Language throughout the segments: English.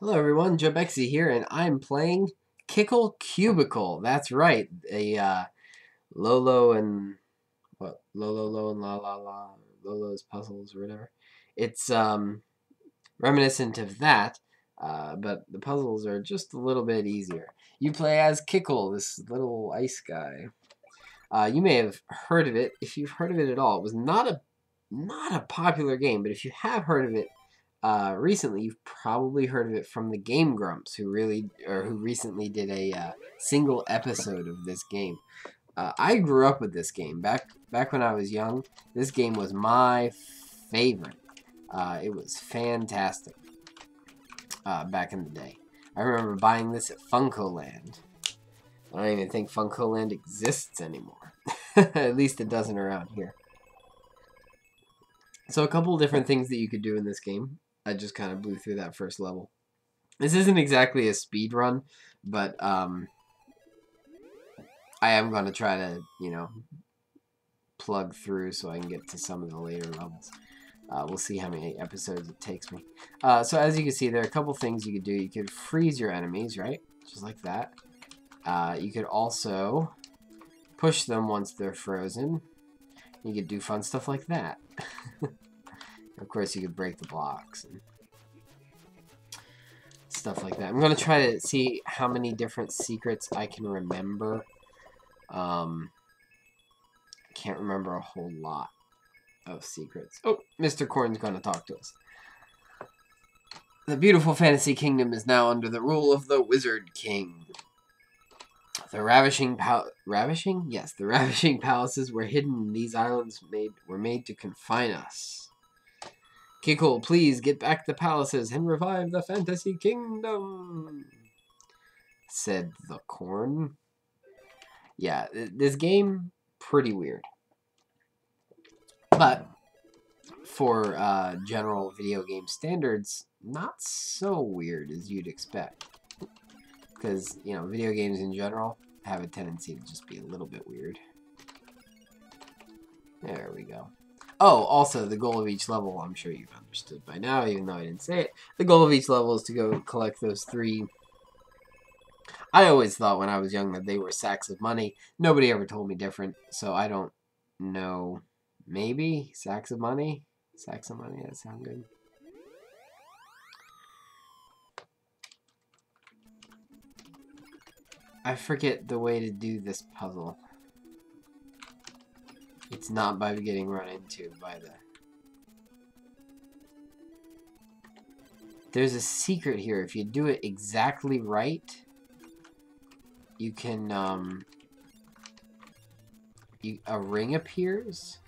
Hello everyone, Jobexi here, and I'm playing Kickle Cubicle. That's right, a Lolo and Lolo and Lolo's puzzles or whatever. It's reminiscent of that, but the puzzles are just a little bit easier. You play as Kickle, this little ice guy. You may have heard of it if you've heard of it at all. It was not a popular game, but if you have heard of it recently, you've probably heard of it from the Game Grumps, who recently did a single episode of this game. I grew up with this game back when I was young. This game was my favorite. It was fantastic back in the day. I remember buying this at FuncoLand. I don't even think FuncoLand exists anymore. At least it doesn't around here. So a couple different things that you could do in this game. I just kind of blew through that first level. This isn't exactly a speed run, but I am going to try to, plug through so I can get to some of the later levels. We'll see how many episodes it takes me. So as you can see, there are a couple things you could do. You could freeze your enemies, right? Just like that. You could also push them once they're frozen. You could do fun stuff like that. Of course, you could break the blocks and stuff like that. I'm going to try to see how many different secrets I can remember. I can't remember a whole lot of secrets. Oh, Mr. Corn's going to talk to us. The beautiful fantasy kingdom is now under the rule of the Wizard King. The ravishing Yes, the ravishing palaces were hidden in these islands were made to confine us. Kickle, please get back the palaces and revive the fantasy kingdom, said the corn. Yeah, this game, pretty weird. But for general video game standards, not so weird as you'd expect. Because, video games in general have a tendency to just be a little bit weird. There we go. Oh, also, the goal of each level, I'm sure you've understood by now, even though I didn't say it. The goal of each level is to go collect those 3... I always thought when I was young that they were sacks of money. Nobody ever told me different, so I don't know. Maybe? Sacks of money? Sacks of money, that sound good. I forget the way to do this puzzle. It's not by getting run into by the... There's a secret here. If you do it exactly right, you can, a ring appears?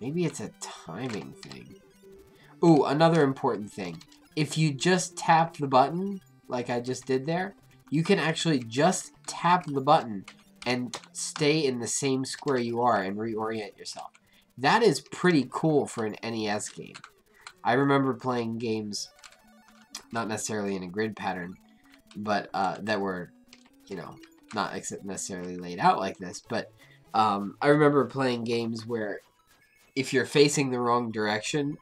Maybe it's a timing thing. Ooh, another important thing. If you just tap the button, like I just did there, you can actually just tap the button and stay in the same square you are and reorient yourself. That is pretty cool for an NES game. I remember playing games, not necessarily in a grid pattern, but that were, not necessarily laid out like this. But I remember playing games where if you're facing the wrong direction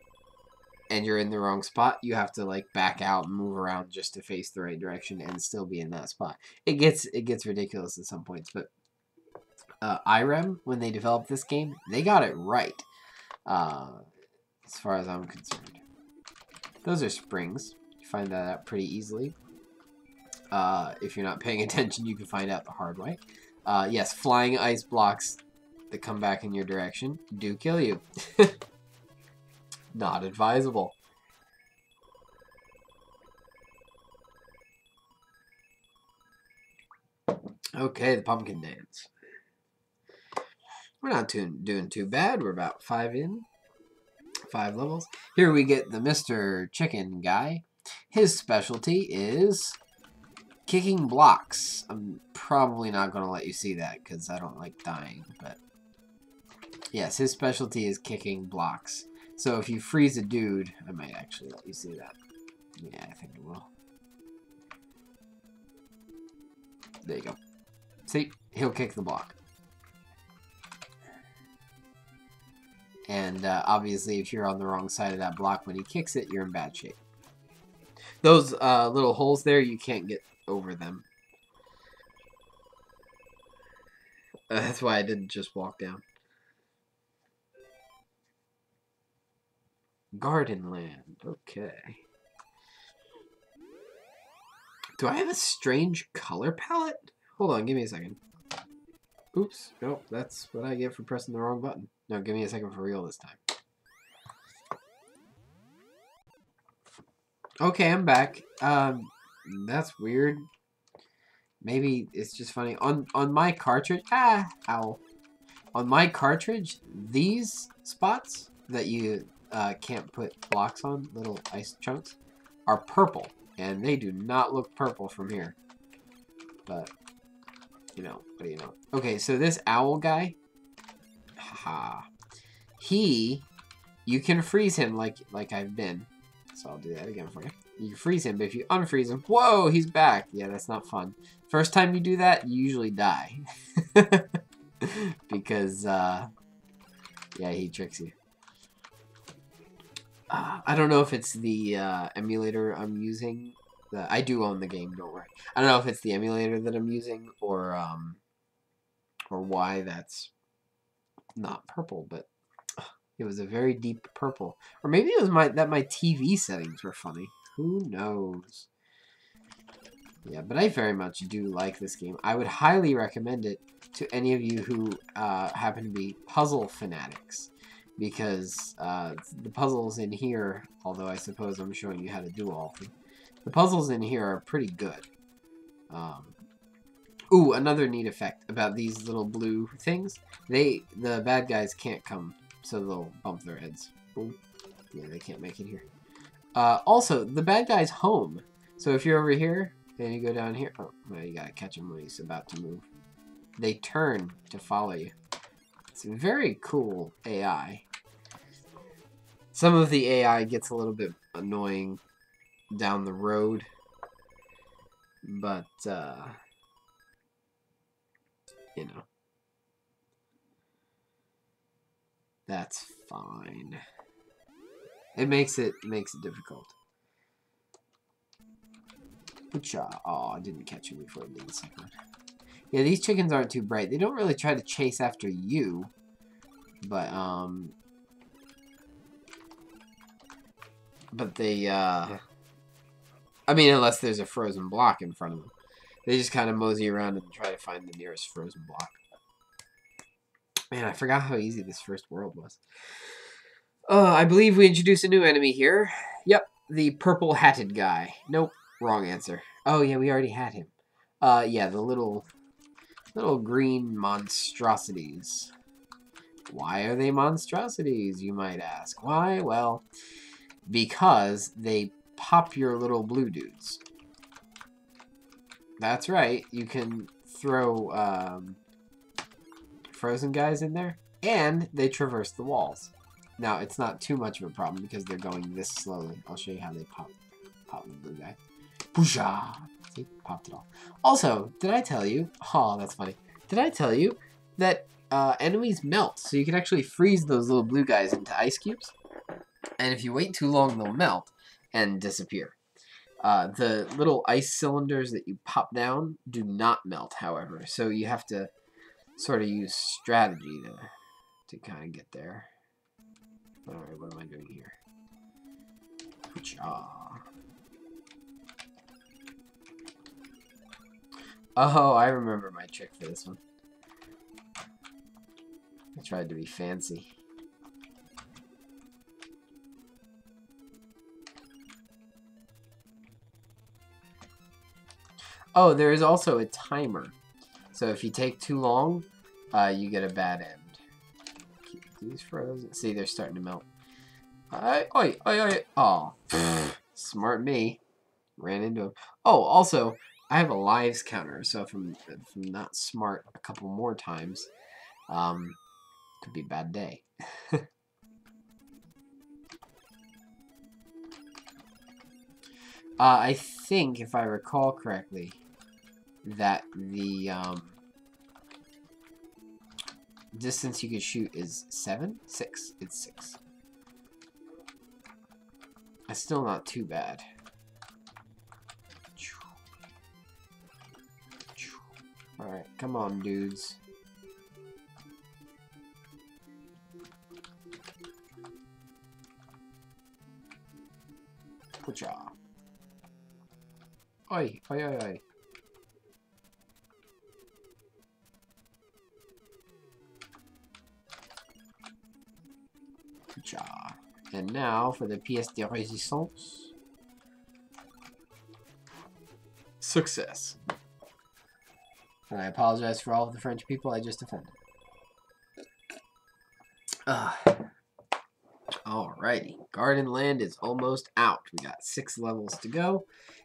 and you're in the wrong spot, you have to like back out and move around just to face the right direction and still be in that spot. It gets ridiculous at some points, but IREM, when they developed this game, they got it right, as far as I'm concerned. Those are springs. You find that out pretty easily. If you're not paying attention, you can find out the hard way. Yes, flying ice blocks that come back in your direction do kill you. Not advisable. Okay, the pumpkin dance. We're not doing too bad. We're about 5 levels. Here we get the Mr. Chicken guy. His specialty is kicking blocks. I'm probably not going to let you see that because I don't like dying. But yes, his specialty is kicking blocks. So if you freeze a dude, I might actually let you see that. Yeah, I think it will. There you go. See? He'll kick the block. And obviously, if you're on the wrong side of that block when he kicks it, you're in bad shape. Those little holes there, you can't get over them. That's why I didn't just walk down. Garden land. Okay. Do I have a strange color palette? Hold on, give me a second. Oops. Nope, that's what I get for pressing the wrong button. No, give me a second for real this time. Okay, I'm back. That's weird. Maybe it's just funny. On my cartridge... ow. On my cartridge, these spots that you can't put blocks on, little ice chunks, are purple. And they do not look purple from here. But, you know, what do you know? Okay, so this owl guy, haha, you can freeze him like I've been. So I'll do that again for you. You can freeze him, but if you unfreeze him, whoa, he's back. Yeah, that's not fun. First time you do that, you usually die. Because, yeah, he tricks you. I don't know if it's the emulator I'm using. I do own the game, don't worry. I don't know if it's the emulator that I'm using or why that's not purple, but it was a very deep purple. Or maybe it was my TV settings were funny. Who knows? Yeah, but I very much do like this game. I would highly recommend it to any of you who happen to be puzzle fanatics. Because the puzzles in here, although I suppose I'm showing you how to do all of them, the puzzles in here are pretty good. Ooh, another neat effect about these little blue things. The bad guys can't come, so they'll bump their heads. Boom. Yeah, they can't make it here. Also, the bad guy's home. So if you're over here, and you go down here, oh, well, you gotta catch him when he's about to move. They turn to follow you. It's a very cool AI. Some of the AI gets a little bit annoying down the road, but, you know, that's fine. It makes it difficult. Oh, I didn't catch him before I did the second one. Yeah, these chickens aren't too bright. They don't really try to chase after you, but they, I mean, unless there's a frozen block in front of them. They just kind of mosey around and try to find the nearest frozen block. Man, I forgot how easy this first world was. I believe we introduced a new enemy here. Yep, the purple-hatted guy. Nope, wrong answer. Oh, yeah, we already had him. Yeah, the little green monstrosities. Why are they monstrosities, you might ask? Why? Well, because they pop your little blue dudes. That's right. You can throw frozen guys in there, and they traverse the walls. Now, it's not too much of a problem because they're going this slowly. I'll show you how they pop the blue guy. Boosha! See? Popped it all. Also, did I tell you... Oh, that's funny. Did I tell you that enemies melt? So you can actually freeze those little blue guys into ice cubes. And if you wait too long, they'll melt and disappear. The little ice cylinders that you pop down do not melt, however. So you have to sort of use strategy to kind of get there. Alright, what am I doing here? Oh, I remember my trick for this one. I tried to be fancy. Oh, there is also a timer. So if you take too long, you get a bad end. Keep these frozen. See, they're starting to melt. Oi. Oh, smart me. Ran into him. Oh, also, I have a lives counter. So if I'm not smart a couple more times, could be a bad day. I think, if I recall correctly, that the distance you can shoot is 6. It's 6. That's still not too bad. Alright, come on, dudes. Pucha. Oi, oi, oi, oi. Pucha. And now for the pièce de résistance. Success. And I apologize for all of the French people I just offended. Alrighty. Garden Land is almost out. We got 6 levels to go.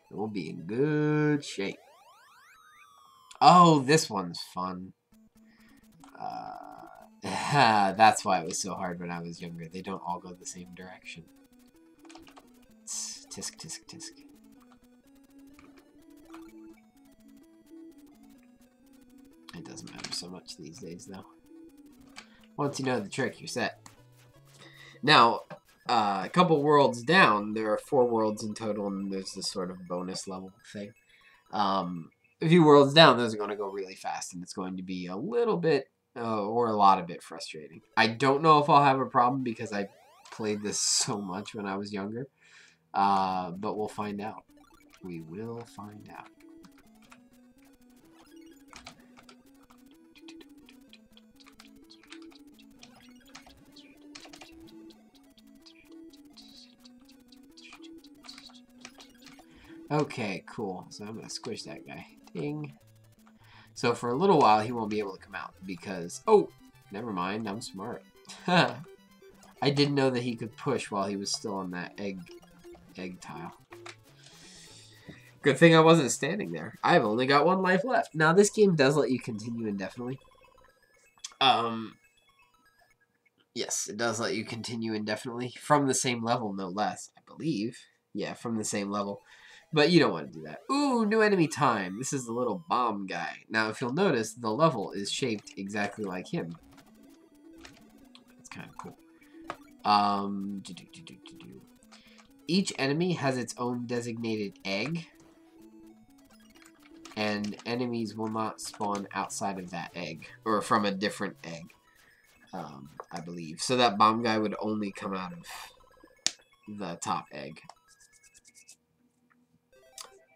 And we'll be in good shape. Oh, this one's fun. That's why it was so hard when I was younger. They don't all go the same direction. Tisk, tisk, tisk. It doesn't matter so much these days, though. Once you know the trick, you're set. Now, a couple worlds down, there are 4 worlds in total, and there's this sort of bonus level thing. A few worlds down, those are going to go really fast, and it's going to be a little bit, or a lot of bit frustrating. I don't know if I'll have a problem because I played this so much when I was younger, but we'll find out. We will find out. Okay, cool. So I'm going to squish that guy. Ding. So for a little while, he won't be able to come out because... Oh! Never mind. I'm smart. I didn't know that he could push while he was still on that egg tile. Good thing I wasn't standing there. I've only got 1 life left. Now, this game does let you continue indefinitely. Yes, it does let you continue indefinitely. From the same level, no less, I believe. Yeah, from the same level. But you don't want to do that. Ooh, new enemy time. This is the little bomb guy. Now, if you'll notice, the level is shaped exactly like him. It's kind of cool. Each enemy has its own designated egg. And enemies will not spawn outside of that egg. Or from a different egg. I believe. So that bomb guy would only come out of the top egg.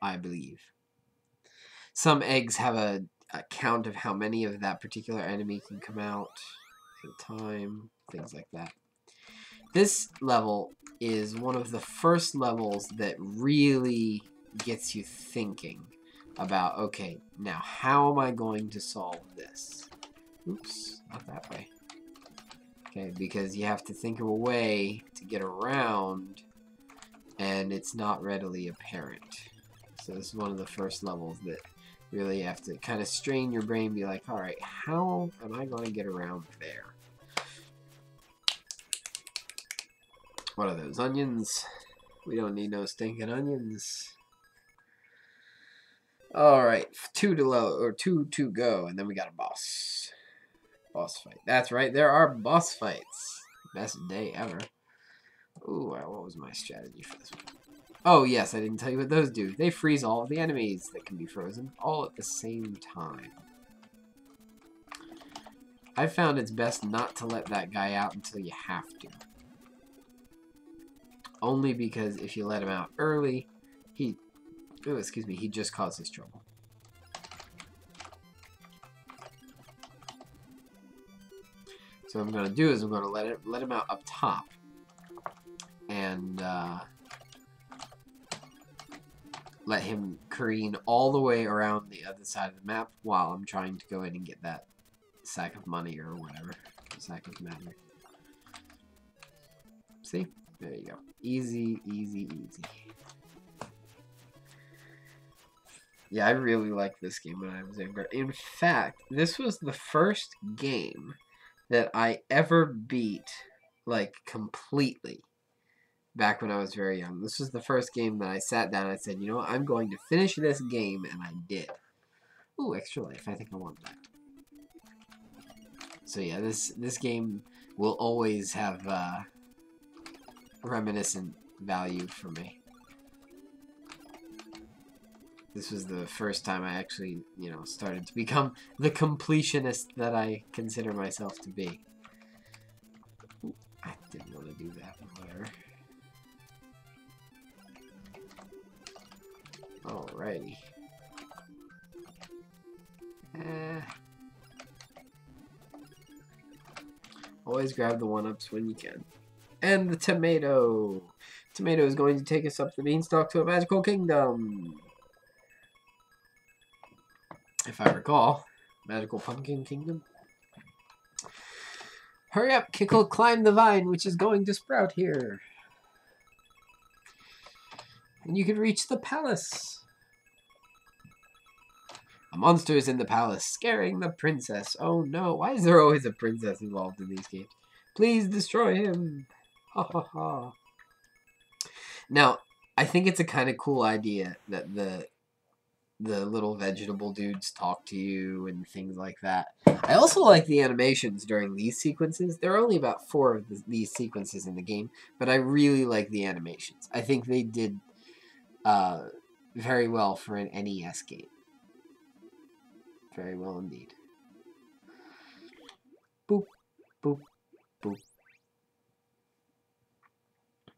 I believe. Some eggs have a count of how many of that particular enemy can come out at a time, things like that. This level is one of the first levels that really gets you thinking about, okay, now how am I going to solve this? Oops, not that way. Okay, because you have to think of a way to get around, and it's not readily apparent. So this is one of the first levels that really have to kind of strain your brain and be like, alright, how am I going to get around there? What are those, onions? We don't need no stinking onions. Alright, 2 to go, and then we got a boss. Boss fight. That's right, there are boss fights. Best day ever. Ooh, what was my strategy for this one? Oh, yes, I didn't tell you what those do. They freeze all of the enemies that can be frozen, all at the same time. I've found it's best not to let that guy out until you have to. Only because if you let him out early, he just causes trouble. So what I'm going to do is I'm going to let him out up top. And, let him careen all the way around the other side of the map while I'm trying to go in and get that sack of money or whatever. Sack of matter. See? There you go. Easy, easy, easy. Yeah, I really liked this game when I was younger. In fact, this was the first game that I ever beat, like, completely. Back when I was very young. This was the first game that I sat down and I said, you know what, I'm going to finish this game, and I did. Ooh, extra life. I think I want that. So yeah, this game will always have reminiscent value for me. This was the first time I actually, you know, started to become the completionist that I consider myself to be. I didn't want to do that, whatever. Alrighty. Always grab the one-ups when you can. And the tomato! Tomato is going to take us up the beanstalk to a magical kingdom! If I recall. Magical pumpkin kingdom? Hurry up, Kickle, climb the vine, which is going to sprout here. And you can reach the palace. A monster is in the palace, scaring the princess. Oh no, why is there always a princess involved in these games? Please destroy him. Ha ha ha. Now, I think it's a kind of cool idea that the little vegetable dudes talk to you and things like that. I also like the animations during these sequences. There are only about 4 of these sequences in the game, but I really like the animations. I think they did very well for an NES game. Very well indeed. Boop, boop, boop.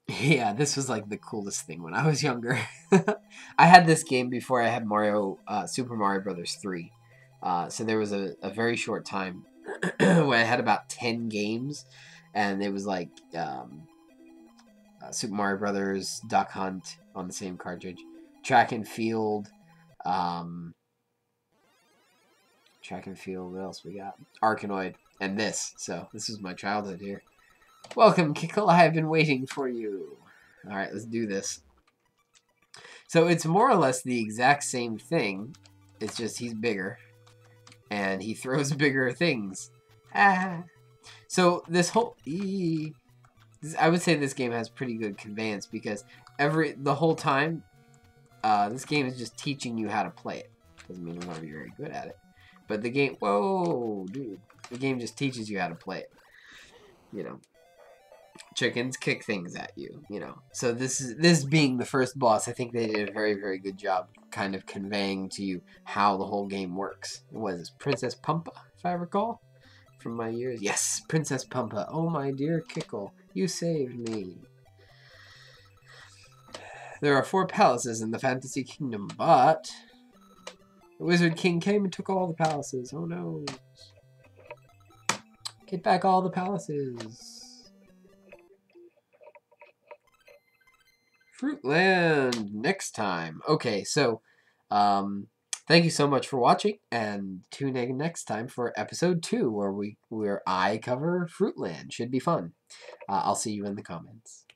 Yeah, this was like the coolest thing when I was younger. I had this game before I had Super Mario Brothers 3. So there was a very short time where I had about 10 games, and it was like Super Mario Brothers, Duck Hunt on the same cartridge, Track and Field, what else we got? Arkanoid, and this. So this was my childhood here. Welcome, Kickle. I have been waiting for you. Alright, let's do this. So it's more or less the exact same thing. It's just he's bigger. And he throws bigger things. Ah. So this whole... I would say this game has pretty good conveyance because the whole time, this game is just teaching you how to play it. Doesn't mean I'm going to be very good at it. But the game... Whoa, dude. The game just teaches you how to play it. You know. Chickens kick things at you, you know. So this being the first boss, I think they did a very, very good job kind of conveying to you how the whole game works. What is this? Princess Pumpa, if I recall, from my years. Yes, Princess Pumpa. Oh, my dear Kickle, you saved me. There are 4 palaces in the Fantasy Kingdom, but the Wizard King came and took all the palaces. Oh, no. Get back all the palaces. Fruitland next time. Okay, so thank you so much for watching, and tune in next time for episode 2 where I cover Fruitland. Should be fun. I'll see you in the comments.